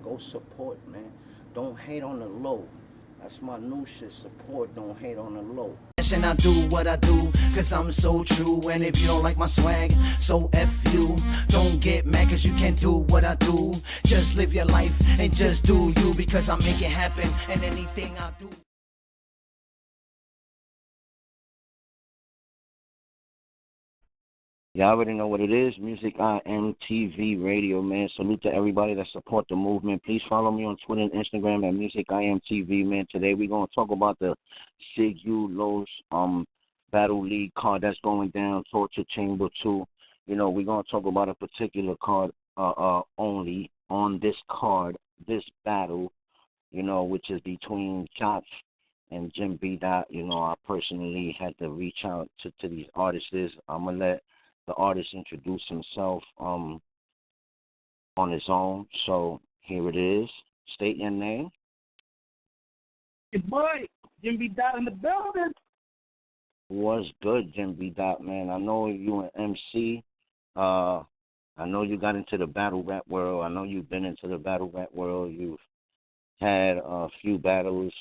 man. Go support, man. Don't hate on the low. That's my new shit. Support, don't hate on the low. And I do what I do, cause I'm so true. And if you don't like my swag, so F you. Don't get mad cause you can't do what I do. Just live your life and just do you, because I make it happen and anything I do. Y'all already know what it is. MusicIAmTv Radio, man. Salute to everybody that support the movement. Please follow me on Twitter and Instagram at MusicIAmTv, man. Today we're going to talk about the SYIGU Los Battle League card that's going down, Torture Chamber 2. You know, we're going to talk about a particular card only on this card, this battle, you know, which is between JOTS and Jim B. Dot. You know, I personally had to reach out to these artists. I'm going to let the artist introduce himself on his own. So here it is. State your name. Your boy, Jim B. Dot in the building. What's good, Jim B. Dot, man? I know you an MC. I know you got into the battle rap world. I know you've been into the battle rap world. You've had a few battles.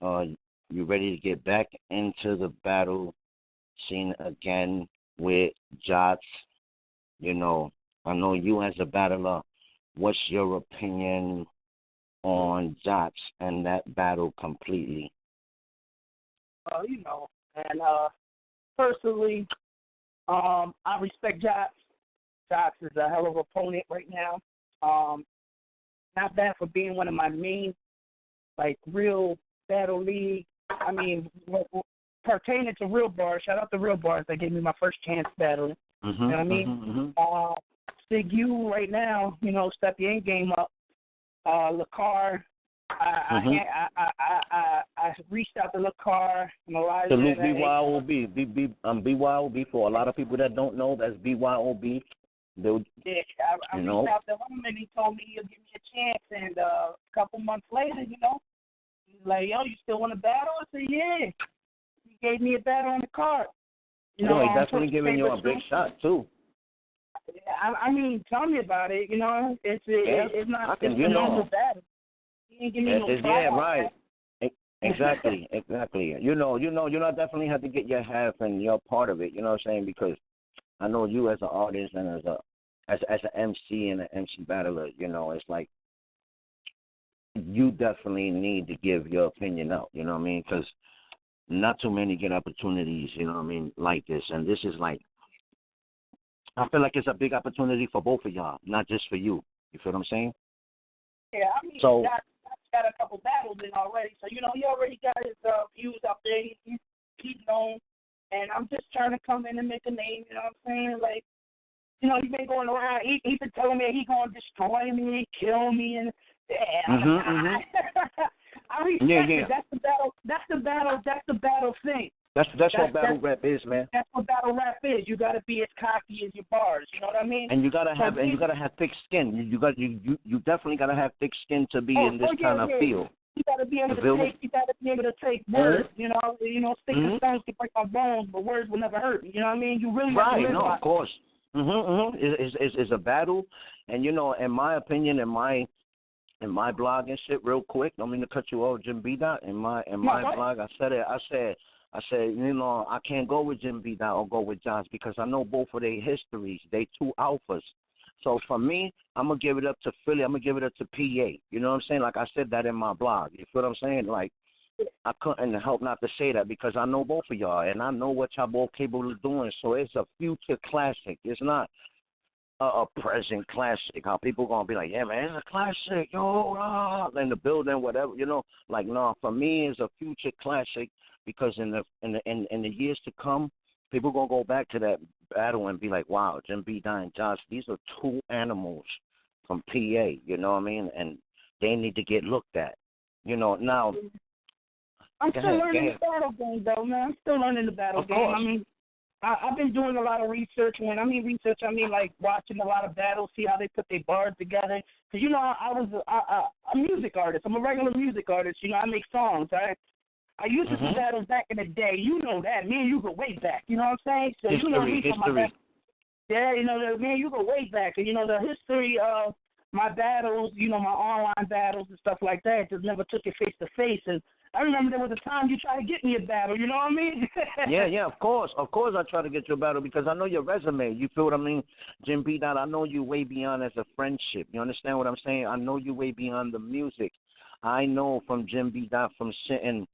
You ready to get back into the battle scene again with JOTS? You know, I know you as a battler. What's your opinion on JOTS and that battle completely? You know, and personally, I respect JOTS. JOTS is a hell of an opponent right now. Not bad for being one of my main, like, real battle league. I mean, pertaining to Real Bars, shout out to Real Bars. They gave me my first chance battling. You know what I mean? SYIGU right now, you know, step your game up. Lacar, I reached out to Lacar and Elijah. Salute BYOB. BYOB, for a lot of people that don't know, that's BYOB. I reached out to him and he told me he'll give me a chance. And a couple months later, you know, he's like, yo, you still want to battle? I said, yeah. He gave me a battle on the card. You know, he's definitely giving you a big shot, too. I mean, tell me about it. You know, it's not a normal battle. He ain't giving me no yeah, right. Exactly. You definitely have to get your half and your part of it. You know what I'm saying? Because I know you as an artist and as an MC and an MC battler, you know, it's like you definitely need to give your opinion out. You know what I mean? Because not too many get opportunities, you know what I mean, like this. And this is like, I feel like it's a big opportunity for both of y'all, not just for you. You feel what I'm saying? Yeah, I mean, so, he's got a couple battles in already. So, you know, he already got his views up there. He's known. And I'm just trying to come in and make a name, you know what I'm saying? Like, you know, he's been going around. He's been telling me he's going to destroy me and kill me. And I respect it. That's the battle. That's the battle thing. That's what battle rap is, man. That's what battle rap is. You got to be as cocky as your bars. You know what I mean? And you gotta have thick skin. You definitely gotta have thick skin to be in this kind of field. You gotta be able to take words. You know, stick and stones can break my bones, but words will never hurt me. You know what I mean? You really have to live by of course. It's a battle, and you know, in my opinion, in my blog and shit, real quick. I don't mean to cut you off, Jim B. Dot. In my blog, I said, you know, I can't go with Jim B. Dot or go with JOTS because I know both of their histories. They two alphas. So for me, I'm going to give it up to Philly. I'm going to give it up to PA. You know what I'm saying? Like I said that in my blog. You feel what I'm saying? Like, I couldn't help not to say that because I know both of y'all, and I know what y'all both capable of doing. So it's a future classic. It's not a present classic. How people going to be like, yeah, man, it's a classic. Yo, in the building, whatever. You know, like, no, for me, it's a future classic because in the years to come, people going to go back to that battle and be like, wow, Jim B. Dot and JOTS, these are two animals from PA, you know what I mean? And they need to get looked at. You know, now. I'm still learning the battle game, though, man. I'm still learning the battle game. I mean, I've been doing a lot of research. When I mean research, I mean, like, watching a lot of battles, see how they put their bars together. Because, you know, I was a music artist. I'm a regular music artist. You know, I make songs, right? I used to do battles back in the day. You know that. Me and you go way back. You know what I'm saying? So history, you know me from my back. Yeah, you know, me and you go way back. And, you know, the history of my battles, you know, my online battles and stuff like that, just never took it face to face. And I remember there was a time you tried to get me a battle. You know what I mean? Yeah, of course I try to get you a battle because I know your resume. You feel what I mean, Jim B. Dot. I know you way beyond as a friendship. You understand what I'm saying? I know you way beyond the music. I know from Jim B. Dot, from sitting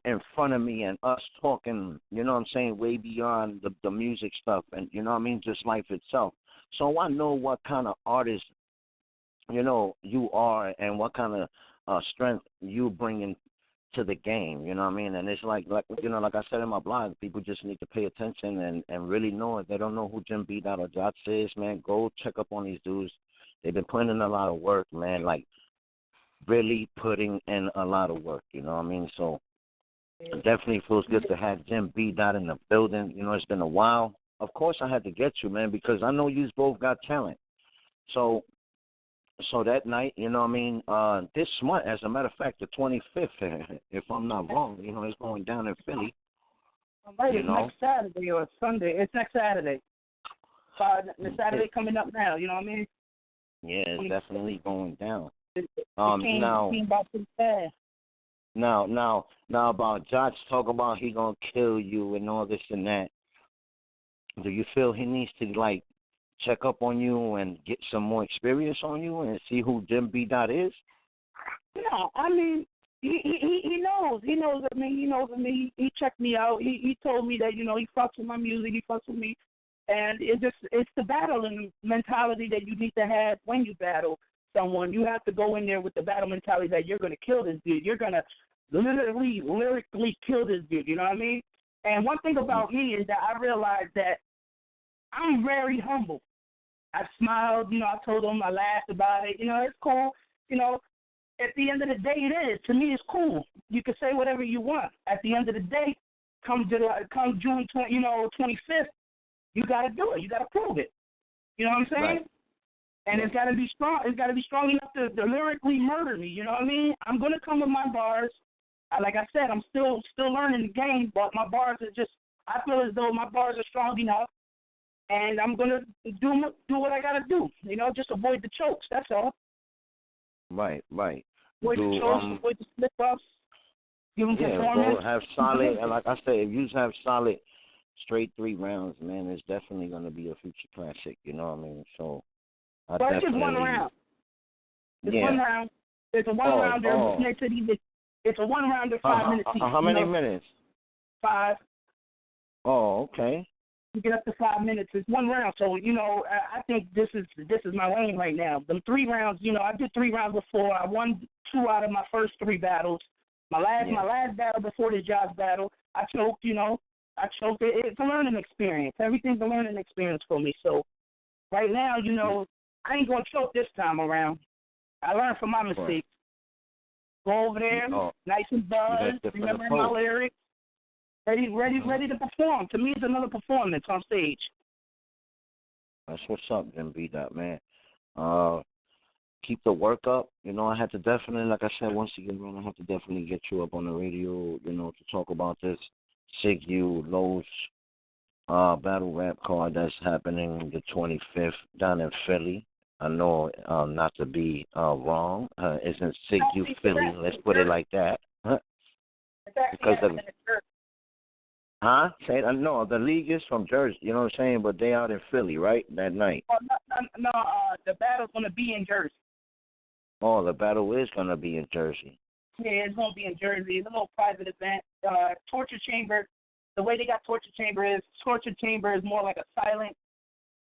in front of me and us talking, you know what I'm saying, way beyond the music stuff and, you know what I mean, just life itself. So I know what kind of artist, you know, you are and what kind of strength you bringing to the game, you know what I mean? And it's like you know, like I said in my blog, people just need to pay attention and really know if they don't know who Jim B. Dot or JOTS is, man, go check up on these dudes. They've been putting in a lot of work, man, like really putting in a lot of work, you know what I mean? So it definitely feels good to have Jim B. Dot in the building. You know, it's been a while. Of course I had to get you, man, because I know you both got talent. So that night, you know what I mean, this month, as a matter of fact, the 25th, if I'm not wrong, you know, it's going down in Philly. Right, it's next Saturday or Sunday. It's next Saturday. The Saturday coming up now, you know what I mean? Yeah, it's definitely going down. Now about JOTS talk about he gonna kill you and all this and that. Do you feel he needs to like check up on you and get some more experience on you and see who Jim B. Dot is? No, I mean he knows. He knows of me. He knows of me. He checked me out. He told me that, you know, he fucks with my music. He fucks with me, and it's the battling mentality that you need to have when you battle someone. You have to go in there with the battle mentality that you're going to kill this dude. You're going to lyrically kill this dude. You know what I mean? And one thing about me is that I realized that I'm very humble. I smiled, you know, I told him, I laughed about it. You know, it's cool. You know, at the end of the day, it is. To me, it's cool. You can say whatever you want. At the end of the day, come June 25th, you got to do it. You got to prove it. You know what I'm saying? Right. And it's got to be strong. It's got to be strong enough to lyrically murder me. You know what I mean? I'm going to come with my bars. Like I said, I'm still learning the game, but my bars are just, I feel as though my bars are strong enough, and I'm going to do what I got to do. You know, just avoid the chokes. That's all. Right. Avoid the chokes, avoid the slip-ups, give them performance. Bro, have solid, and like I say, if you have solid straight 3 rounds, man, it's definitely going to be a future classic. You know what I mean? So, but it's just one round. It's one round. It's a one-rounder. It's a one-rounder, 5 minutes each. How many minutes? 5. Oh, okay. You get up to 5 minutes. It's one round. So, you know, I think this is my lane right now. Them 3 rounds, you know, I did 3 rounds before. I won 2 out of my first 3 battles. My last battle before the JOTS battle, I choked, you know. It's a learning experience. Everything's a learning experience for me. So right now, you know, I ain't going to choke this time around. I learned from my mistakes. Go over there, nice and buzzed, remembering my lyrics, ready to perform. To me, it's another performance on stage. That's what's up, Jim B. Dot, man. Keep the work up. You know, I had to definitely, like I said, once again, man, I have to definitely get you up on the radio, you know, to talk about this SYIGU Lowe's battle rap card that's happening the 25th down in Philly. I know not to be wrong. Isn't SYIGU Philly? Let's put it like that. Because of Say it. No, the league is from Jersey. You know what I'm saying? But they out in Philly, right? That night. No. The battle's gonna be in Jersey. Oh, the battle is gonna be in Jersey. Yeah, it's gonna be in Jersey. It's a little private event. Torture Chamber. The way they got Torture Chamber is more like a silent.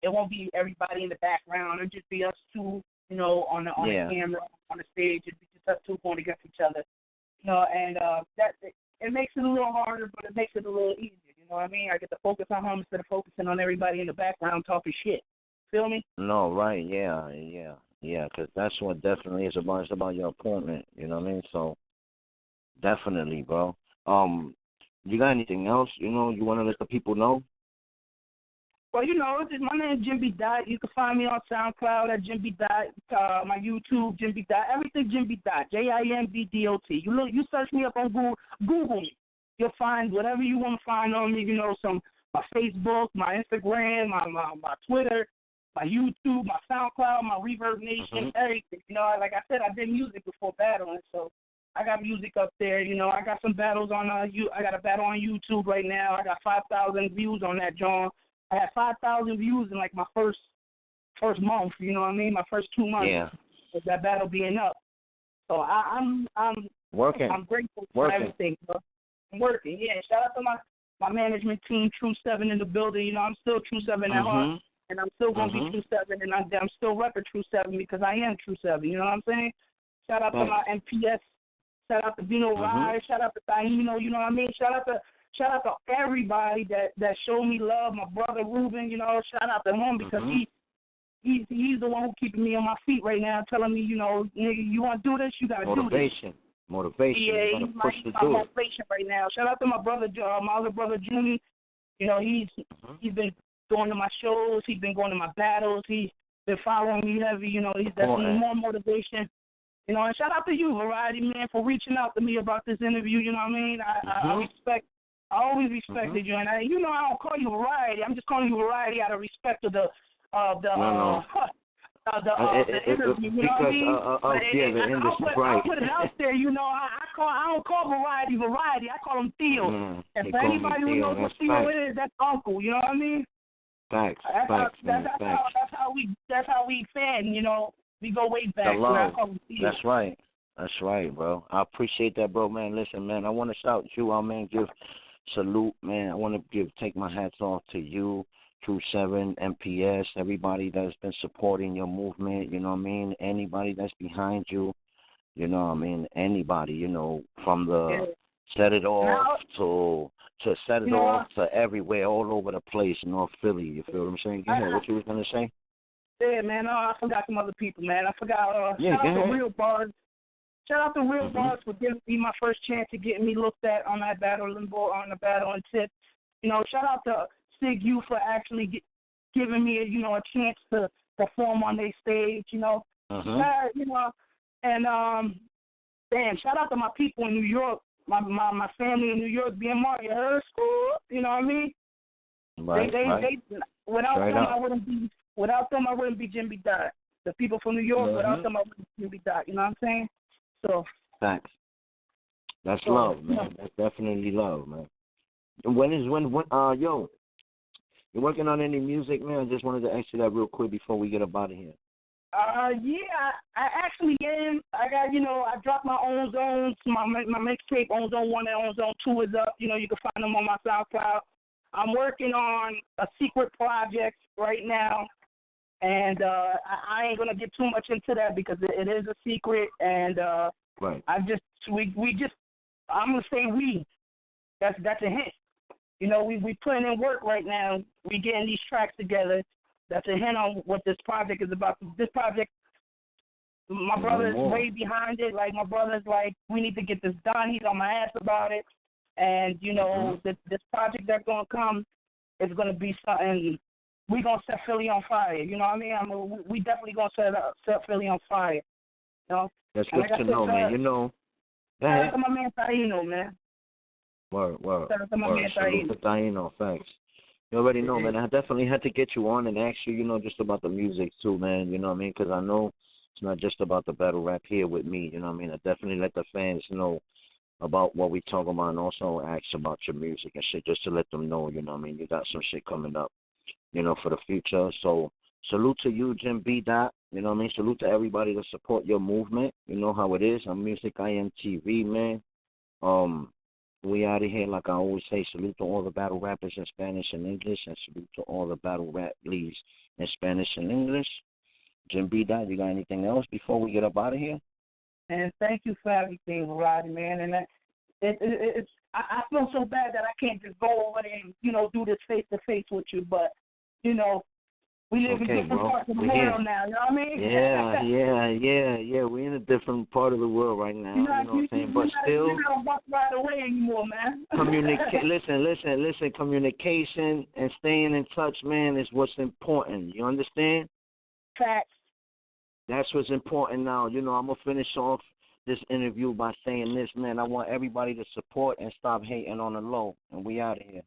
It won't be everybody in the background. It'll just be us 2, you know, on the camera, on the stage. It'll be just us 2 going against each other. You know, and it makes it a little harder, but it makes it a little easier. You know what I mean? I get to focus on him instead of focusing on everybody in the background talking shit. Feel me? No, right, yeah, because that's what definitely is about. It's about your opponent, you know what I mean? So, definitely, bro. You got anything else, you know, you want to let the people know? Well, you know, my name is Jim B. Dot. You can find me on SoundCloud at Jim B. Dot, my YouTube, Jim B. Dot, everything Jim B. Dot, JIMBDOT. You search me up on Google me. You'll find whatever you want to find on me, you know, my Facebook, my Instagram, my Twitter, my YouTube, my SoundCloud, my Reverb Nation, everything. You know, like I said, I did music before battling, so I got music up there. You know, I got some battles on I got a battle on YouTube right now. I got 5,000 views on that, John. I had 5,000 views in like my first month. You know what I mean? My first 2 months. Yeah. With that battle being up. So I'm working. I'm grateful for everything, bro. I'm working. Yeah. Shout out to my management team, True 7 in the building. You know, I'm still True 7 at heart, and I'm still gonna be True 7, and I'm still repping True 7 because I am True 7. You know what I'm saying? Shout out to my MPS. Shout out to Dino Rye. Shout out to Taino. You know what I mean? Shout out to everybody that showed me love. My brother Ruben. You know, shout out to him because he's the one who's keeping me on my feet right now, telling me, you know, nigga, you want to do this, you got to do this. Motivation. Yeah, he's my motivation right now. Shout out to my brother, my other brother, Junior. You know, he's been going to my shows. He's been going to my battles. He's been following me heavy. You know, he's definitely more motivation. You know, and shout out to you, Variety, man, for reaching out to me about this interview. You know what I mean? I always respected you. And, I don't call you Variety. I'm just calling you Variety out of respect of the interview, you know what I mean? The industry, right. I put it out there, you know. I don't call Variety. I call him Theo. And for anybody who knows what Theo is, that's Uncle. You know what I mean? Facts. That's how we fan. You know, we go way back. The love. I call him Theo. That's right, bro. I appreciate that, bro, man. Listen, man, I want to shout you out, man. Give salute, man. I want to take my hats off to you. True 7, MPS, everybody that's been supporting your movement, you know what I mean? Anybody that's behind you, you know what I mean? Anybody, you know, from the set it off to set it off to everywhere, all over the place, North Philly, you feel what I'm saying? Go ahead, what you was going to say? Yeah, man, I forgot some other people, man. I forgot, shout out to Real Bars. Shout out to Real Bars for giving me my first chance of getting me looked at on that battle on the battle and tip. You know, shout out to SYIGU for actually giving me a chance to perform on their stage, you know. You know, and shout out to my people in New York, my family in New York, being Mario, her school, you know what I mean? Right. Without them I wouldn't be Jimmy Dot. The people from New York, without them I wouldn't be Jimmy Dot, you know what I'm saying? So thanks. That's love, man. That's definitely love, man. When yo, you working on any music, man? I just wanted to ask you that real quick before we get up out of here. Yeah, I actually am. I got, I dropped my own zones. My mixtape, Own Zone 1 and Own Zone 2 is up. You know, you can find them on my SoundCloud. I'm working on a secret project right now, and I ain't going to get too much into that because it is a secret, and right. I'm going to say we. That's a hint. You know, we putting in work right now. We getting these tracks together. That's a hint on what this project is about. This project, my brother is way behind it. Like, my brother's like, we need to get this done. He's on my ass about it. And, you know, this project that's going to come is going to be something. We're going to set Philly on fire. You know what I mean? We definitely going to set Philly on fire. You know? That's good to know, man. You know. Shout out to my man Taino, man. Word. Shout out to my man Taino. Thanks. You already know, man. I definitely had to get you on and ask you, just about the music too, man. You know what I mean? Because I know it's not just about the battle rap here with me. You know what I mean? I definitely let the fans know about what we talk about and also ask about your music and shit just to let them know, you know what I mean? You got some shit coming up, for the future. So salute to you, Jim B. Dot. You know what I mean? Salute to everybody that support your movement. You know how it is. I'm MusicIAmTv, man. We out of here, like I always say, salute to all the battle rappers in Spanish and English, and salute to all the battle rap leads in Spanish and English. Jim B. Dot, you got anything else before we get up out of here? And thank you for everything, Roddy, man. And I feel so bad that I can't just go over there and, do this face-to-face with you, but, we live in different parts of the world now, you know what I mean? Yeah. We're in a different part of the world right now, you know what I'm saying? But still, you don't walk right away anymore, man. Listen, communication and staying in touch, man, is what's important. You understand? Facts. That's what's important now. I'm going to finish off this interview by saying this, man. I want everybody to support and stop hating on the low, and we out of here.